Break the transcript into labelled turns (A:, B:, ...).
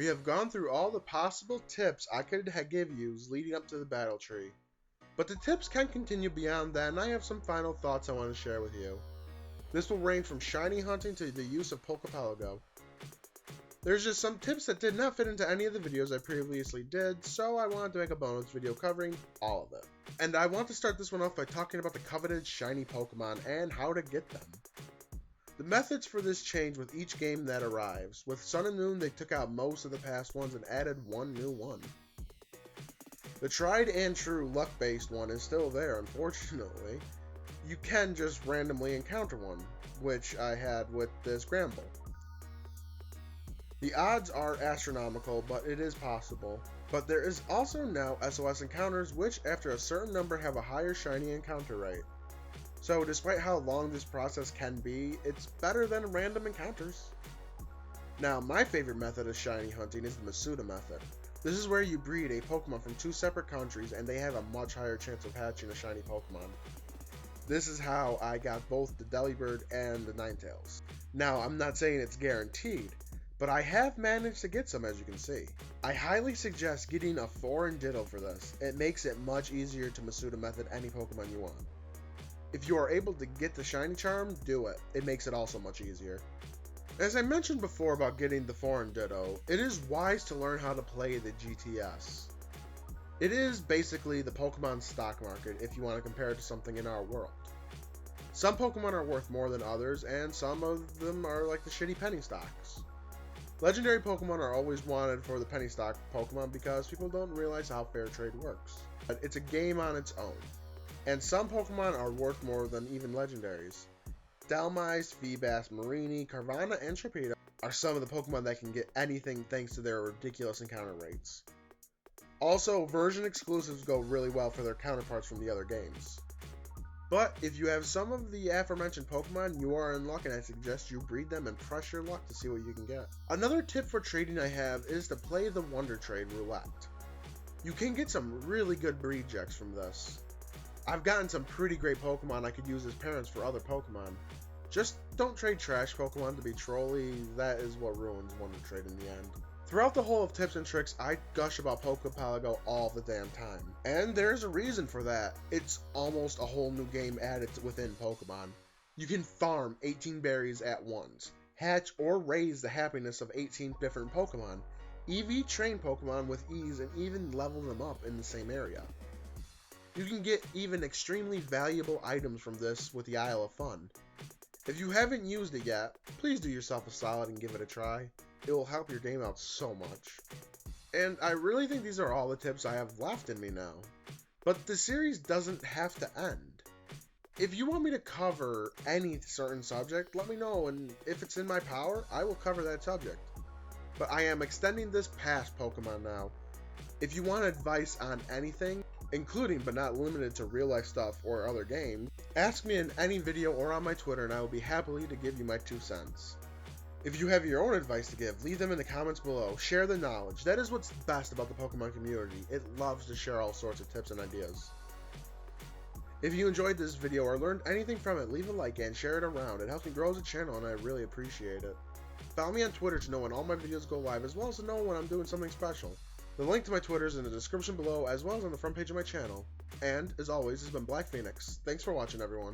A: We have gone through all the possible tips I could give you leading up to the battle tree. But the tips can continue beyond that, and I have some final thoughts I want to share with you. This will range from shiny hunting to the use of Poképalago. There's just some tips that did not fit into any of the videos I previously did, so I wanted to make a bonus video covering all of it. And I want to start this one off by talking about the coveted shiny Pokemon and how to get them. The methods for this change with each game that arrives. With Sun and Moon, they took out most of the past ones and added one new one. The tried and true luck-based one is still there, unfortunately. You can just randomly encounter one, which I had with this Gramble. The odds are astronomical, but it is possible. But there is also now SOS encounters, which after a certain number have a higher shiny encounter rate. So despite how long this process can be, it's better than random encounters. Now, my favorite method of shiny hunting is the Masuda method. This is where you breed a Pokemon from two separate countries and they have a much higher chance of hatching a shiny Pokemon. This is how I got both the Delibird and the Ninetales. Now, I'm not saying it's guaranteed, but I have managed to get some, as you can see. I highly suggest getting a foreign Ditto for this. It makes it much easier to Masuda method any Pokemon you want. If you are able to get the shiny charm, do it. It makes it also much easier. As I mentioned before about getting the foreign Ditto, it is wise to learn how to play the GTS. It is basically the Pokemon stock market if you want to compare it to something in our world. Some Pokemon are worth more than others, and some of them are like the shitty penny stocks. Legendary Pokemon are always wanted for the penny stock Pokemon because people don't realize how fair trade works. But it's a game on its own. And some Pokemon are worth more than even legendaries. Dhelmise, Feebas, Mareanie, Carvanha, and Sharpedo are some of the Pokemon that can get anything thanks to their ridiculous encounter rates. Also, version exclusives go really well for their counterparts from the other games. But if you have some of the aforementioned Pokemon, you are in luck and I suggest you breed them and press your luck to see what you can get. Another tip for trading I have is to play the Wonder Trade Roulette. You can get some really good breed checks from this. I've gotten some pretty great Pokemon I could use as parents for other Pokemon. Just don't trade trash Pokemon to be trolly, that is what ruins Wonder Trade in the end. Throughout the whole of tips and tricks, I gush about Poképalago all the damn time. And there's a reason for that. It's almost a whole new game added within Pokemon. You can farm 18 berries at once, hatch or raise the happiness of 18 different Pokemon, EV train Pokemon with ease, and even level them up in the same area. You can get even extremely valuable items from this with the Isle of Fun. If you haven't used it yet, please do yourself a solid and give it a try. It will help your game out so much. And I really think these are all the tips I have left in me now. But the series doesn't have to end. If you want me to cover any certain subject, let me know, and if it's in my power, I will cover that subject. But I am extending this past Pokemon now. If you want advice on anything, including but not limited to real life stuff or other games, ask me in any video or on my Twitter and I will be happily to give you my 2 cents. If you have your own advice to give, leave them in the comments below. Share the knowledge. That is what's best about the Pokemon community. It loves to share all sorts of tips and ideas. If you enjoyed this video or learned anything from it, leave a like and share it around. It helps me grow as a channel and I really appreciate it. Follow me on Twitter to know when all my videos go live, as well as to know when I'm doing something special. The link to my Twitter is in the description below, as well as on the front page of my channel. And, as always, this has been Black Phoenix. Thanks for watching, everyone.